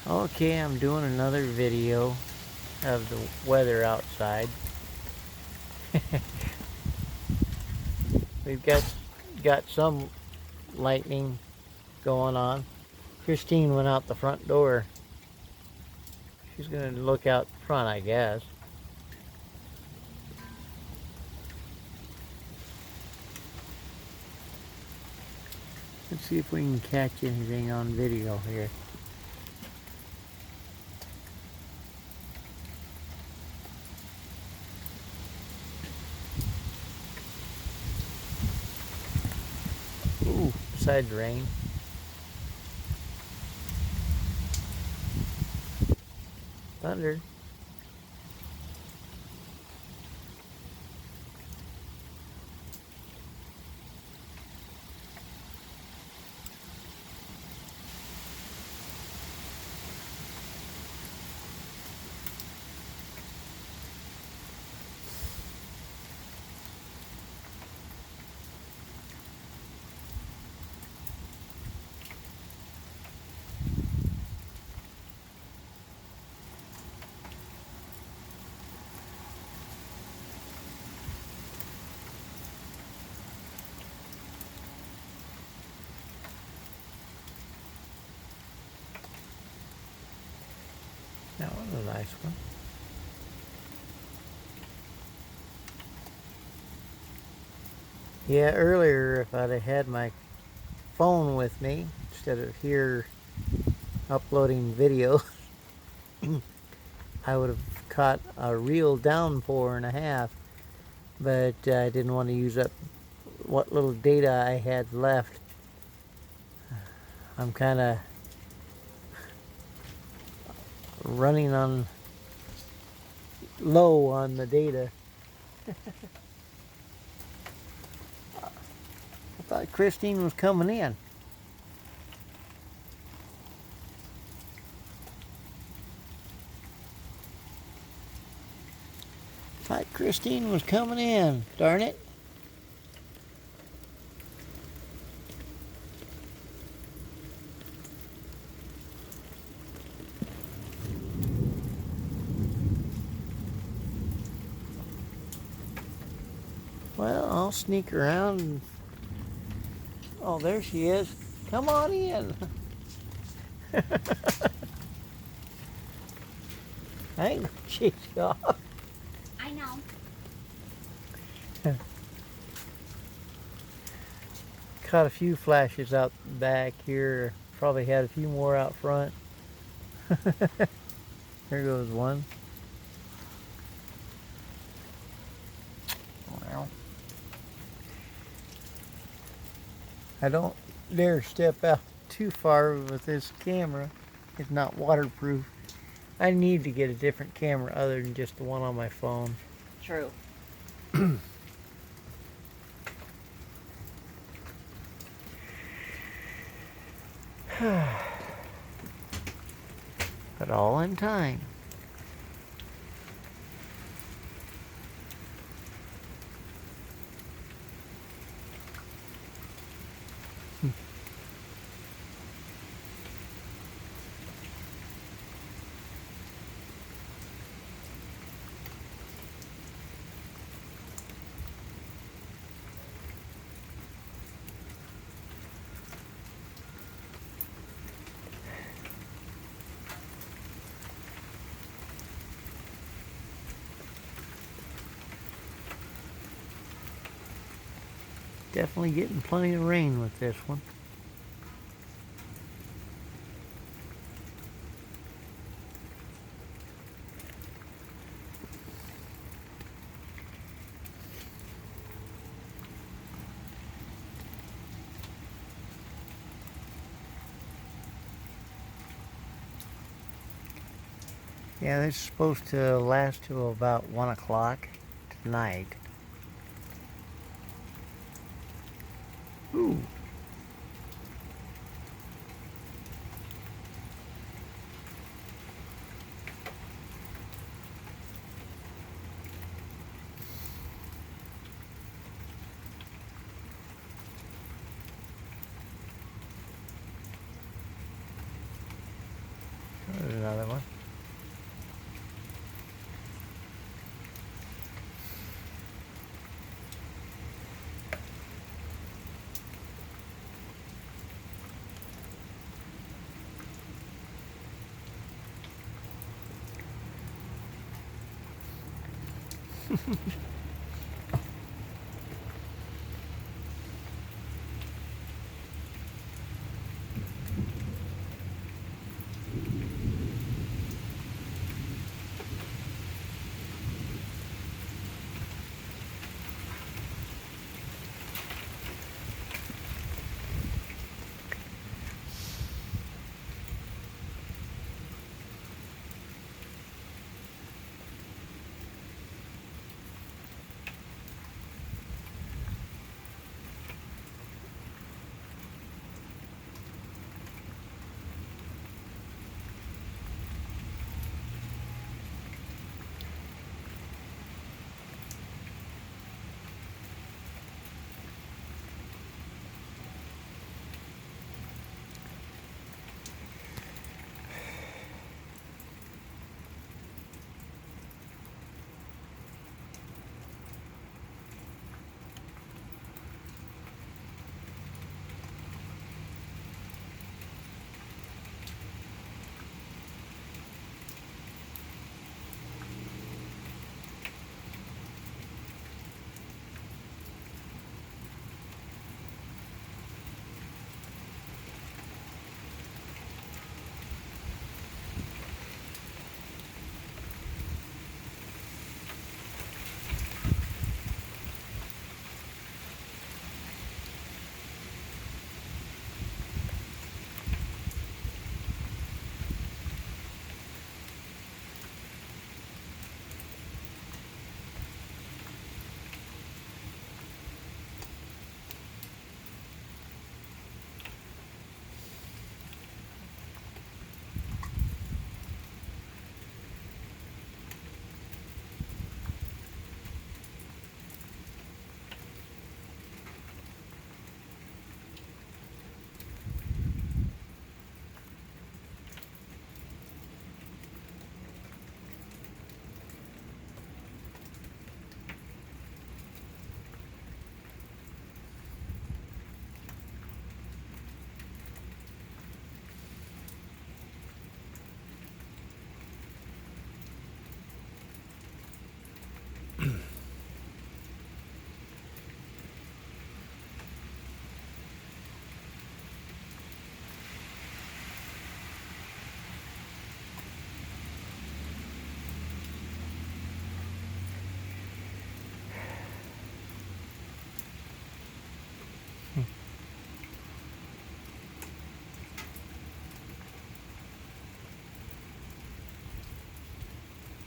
Okay, I'm doing another video of the weather outside. We've got some lightning going on. Christine went out the front door. She's gonna look out front, I guess. Let's see if we can catch anything on video here. Ooh, besides rain. Thunder. That was a nice one. Yeah, earlier if I'd have had my phone with me instead of here uploading video, I would have caught a real downpour and a half, but I didn't want to use up what little data I had left. I'm kind of running on low on the data. I thought Christine was coming in. Thought Christine was coming in. Darn it. Well, I'll sneak around. And... Oh, there she is. Come on in. I ain't gonna chase you off. I know. Caught a few flashes out back here. Probably had a few more out front. There goes one. Well, I don't dare step out too far with this camera. It's not waterproof. I need to get a different camera other than just the one on my phone. True. But all in time. Definitely getting plenty of rain with this one. Yeah, this is supposed to last till about 1 o'clock tonight. Ooh. There's another one.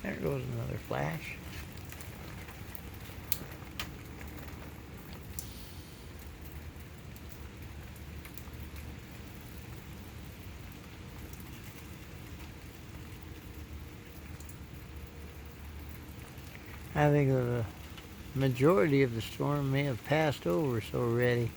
There goes another flash. I think the majority of the storm may have passed over so already.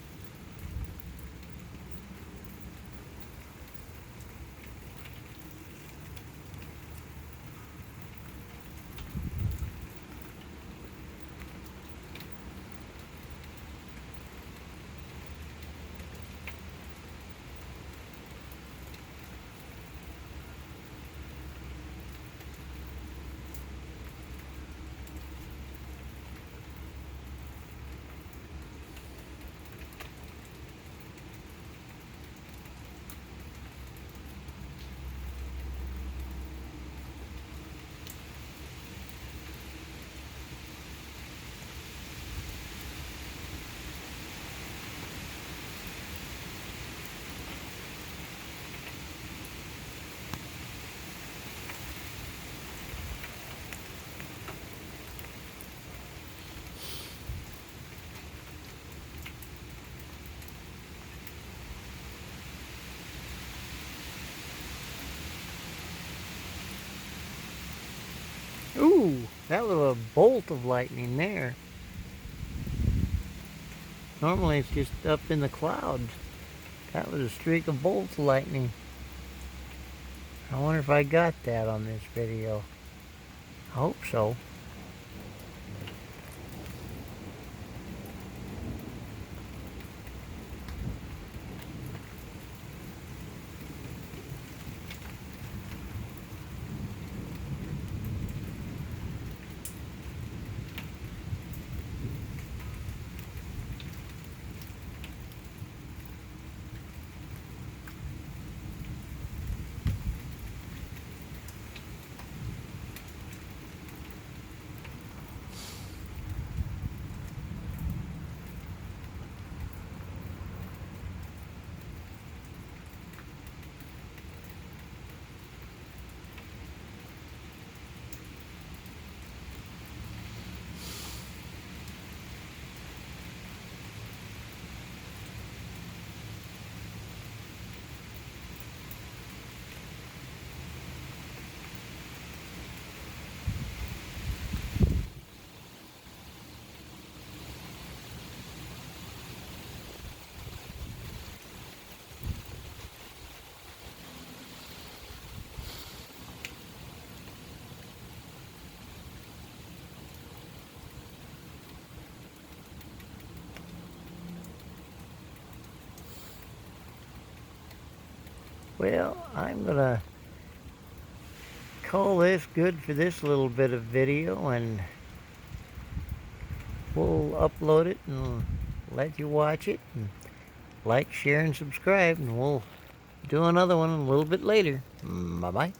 Ooh, that was a bolt of lightning there. Normally it's just up in the clouds. That was a streak of bolts of lightning. I wonder if I got that on this video. I hope so. Well, I'm gonna call this good for this little bit of video, and we'll upload it and let you watch it, and like, share, and subscribe, and we'll do another one a little bit later. Bye bye.